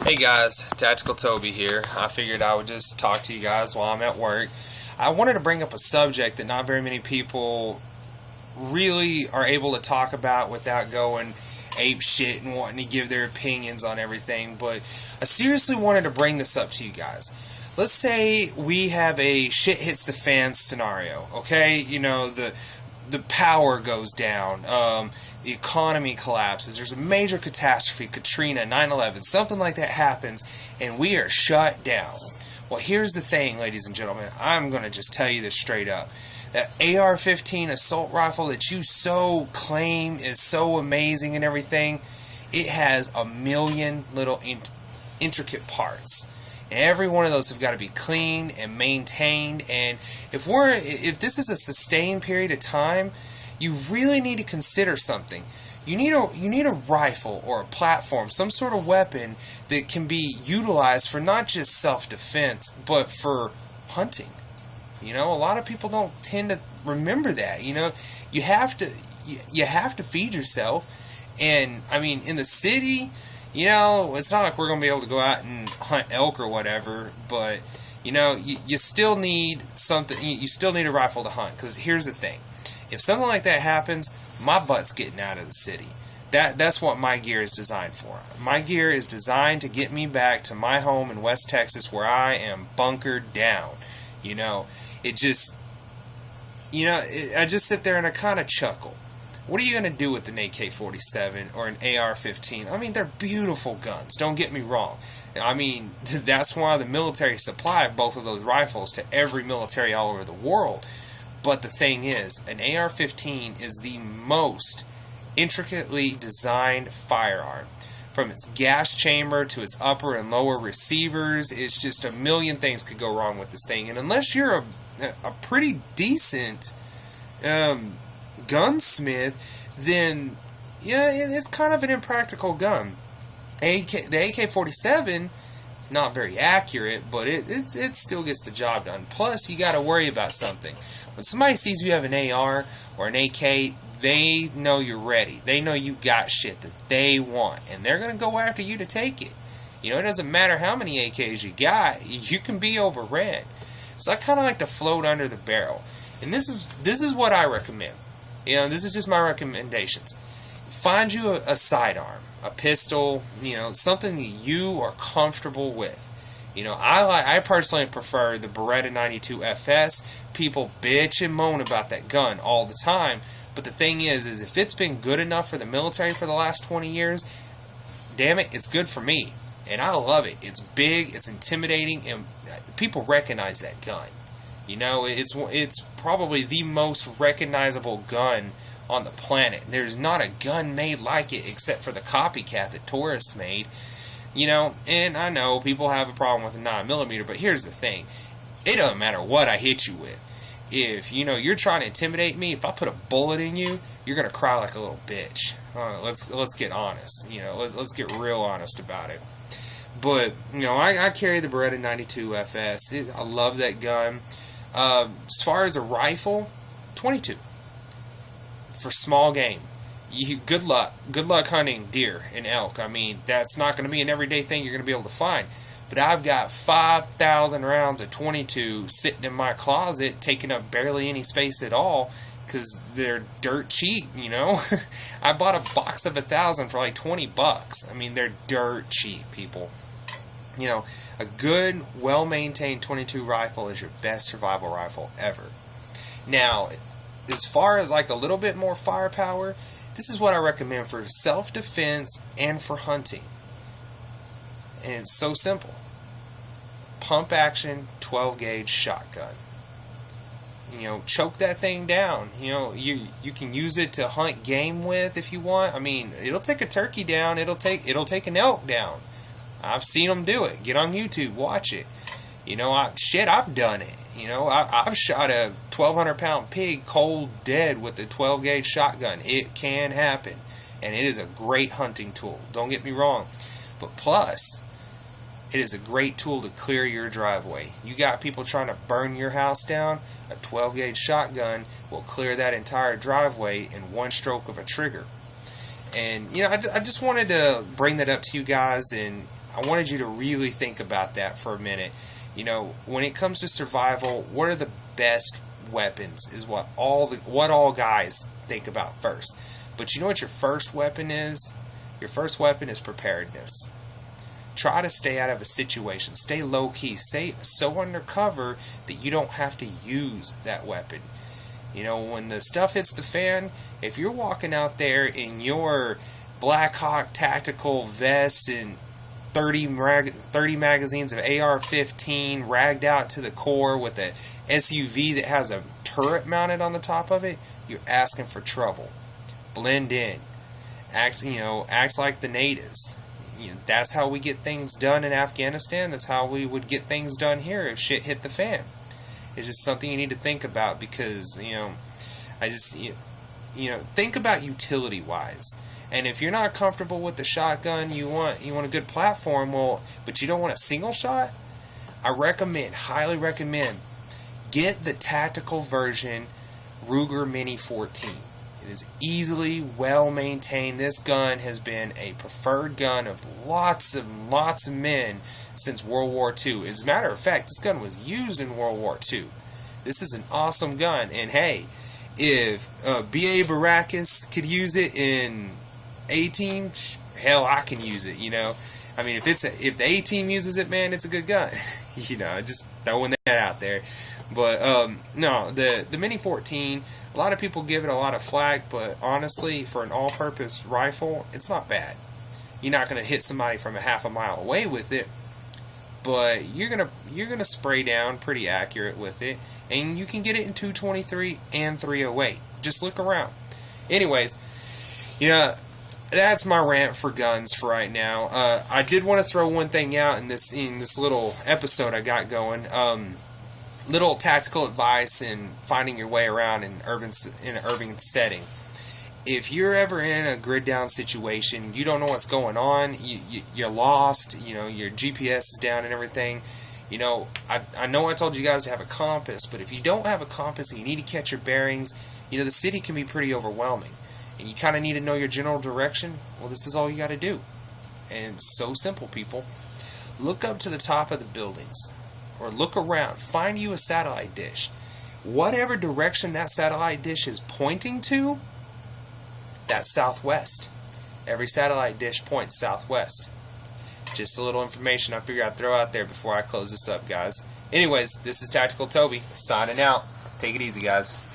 Hey guys, Tactical Toby here. I figured I would just talk to you guys while I'm at work. I wanted to bring up a subject that not very many people really are able to talk about without going ape shit and wanting to give their opinions on everything, but I seriously wanted to bring this up to you guys. Let's say we have a shit hits the fan scenario, okay? You know, the power goes down, the economy collapses, there's a major catastrophe, Katrina, 9/11, something like that happens, and we are shut down. Well, here's the thing, ladies and gentlemen, I'm going to just tell you this straight up. That AR-15 assault rifle that you so claim is so amazing and everything, it has a million little intricate parts. And every one of those have got to be cleaned and maintained, and if this is a sustained period of time, you really need to consider something. You need a rifle or a platform, some sort of weapon that can be utilized for not just self-defense, but for hunting. You know, a lot of people don't tend to remember that. You know, you have to feed yourself, and I mean, in the city, you know, it's not like we're going to be able to go out and hunt elk or whatever, but, you know, you still need something, you still need a rifle to hunt, because here's the thing. If something like that happens, my butt's getting out of the city. That's what my gear is designed for. My gear is designed to get me back to my home in West Texas where I am bunkered down. You know, it just, you know, I just sit there and I kind of chuckle. What are you going to do with an AK-47 or an AR-15? I mean, they're beautiful guns, don't get me wrong. I mean, that's why the military supplied both of those rifles to every military all over the world. But the thing is, an AR-15 is the most intricately designed firearm. From its gas chamber to its upper and lower receivers, it's just a million things could go wrong with this thing. And unless you're a pretty decent gunsmith, then yeah, it's kind of an impractical gun. The AK-47 is not very accurate, but it still gets the job done. Plus, you got to worry about something. When somebody sees you have an AR or an AK, they know you're ready. They know you got shit that they want, and they're going to go after you to take it. You know, it doesn't matter how many AKs you got, you can be overran. So I kind of like to float under the barrel. And this is what I recommend. You know, this is just my recommendations. Find you a sidearm, a pistol, you know, something that you are comfortable with. You know, I personally prefer the Beretta 92 FS. People bitch and moan about that gun all the time. But the thing is if it's been good enough for the military for the last 20 years, damn it, it's good for me. And I love it. It's big, it's intimidating, and people recognize that gun. You know, it's probably the most recognizable gun on the planet. There's not a gun made like it except for the copycat that tourists made. You know, and I know people have a problem with a 9mm, but here's the thing. It doesn't matter what I hit you with. If, you know, you're trying to intimidate me, if I put a bullet in you, you're going to cry like a little bitch. Let's get honest. You know, let's get real honest about it. But, you know, I carry the Beretta 92 FS. I love that gun. As far as a rifle, 22. For small game. Good luck hunting deer and elk. I mean, that's not going to be an everyday thing you're going to be able to find. But I've got 5,000 rounds of 22 sitting in my closet, taking up barely any space at all, because they're dirt cheap, you know. I bought a box of 1,000 for like $20. I mean, they're dirt cheap, people. You know, a good, well-maintained 22 rifle is your best survival rifle ever. Now, as far as like a little bit more firepower, this is what I recommend for self-defense and for hunting. And it's so simple. Pump action 12-gauge shotgun. You know, choke that thing down. You know, you can use it to hunt game with if you want. I mean, it'll take a turkey down. It'll take an elk down. I've seen them do it. Get on YouTube, watch it. You know, I've done it. You know, I've shot a 1,200-pound pig cold dead with a 12-gauge shotgun. It can happen, and it is a great hunting tool. Don't get me wrong, but plus, it is a great tool to clear your driveway. You got people trying to burn your house down, a 12-gauge shotgun will clear that entire driveway in one stroke of a trigger. And, you know, I just wanted to bring that up to you guys and I wanted you to really think about that for a minute. You know, when it comes to survival, what are the best weapons is what all guys think about first. But you know what your first weapon is? Your first weapon is preparedness. Try to stay out of a situation. Stay low-key. Stay so undercover that you don't have to use that weapon. You know, when the stuff hits the fan, if you're walking out there in your Black Hawk tactical vest and 30 magazines of AR-15 ragged out to the core with a SUV that has a turret mounted on the top of it, you're asking for trouble. Blend in. Act like the natives. You know, that's how we get things done in Afghanistan. That's how we would get things done here if shit hit the fan. It's just something you need to think about because, think about utility-wise. And if you're not comfortable with the shotgun, you want a good platform, but you don't want a single shot, I highly recommend, get the tactical version Ruger Mini 14. It is easily well maintained. This gun has been a preferred gun of lots of men since World War II. As a matter of fact, this gun was used in World War II. This is an awesome gun, and hey, if B.A. Baracus could use it in A-Team, hell, I can use it, you know. I mean, if the A-Team uses it, man, it's a good gun. You know, just throwing that out there. But, no, the Mini 14, a lot of people give it a lot of flack, but honestly, for an all-purpose rifle, it's not bad. You're not going to hit somebody from a half a mile away with it, but you're gonna spray down pretty accurate with it, and you can get it in 223 and 308. Just look around. Anyways, that's my rant for guns for right now. I did want to throw one thing out in this little episode I got going. Little tactical advice in finding your way around in an urban setting. If you're ever in a grid down situation, you don't know what's going on, you're lost, your GPS is down and everything. I know I told you guys to have a compass, but if you don't have a compass and you need to catch your bearings, the city can be pretty overwhelming. And you kind of need to know your general direction. Well, this is all you got to do. And it's so simple, people. Look up to the top of the buildings. Or look around. Find you a satellite dish. Whatever direction that satellite dish is pointing to, that's southwest. Every satellite dish points southwest. Just a little information I figured I'd throw out there before I close this up, guys. Anyways, this is Tactical Toby, signing out. Take it easy, guys.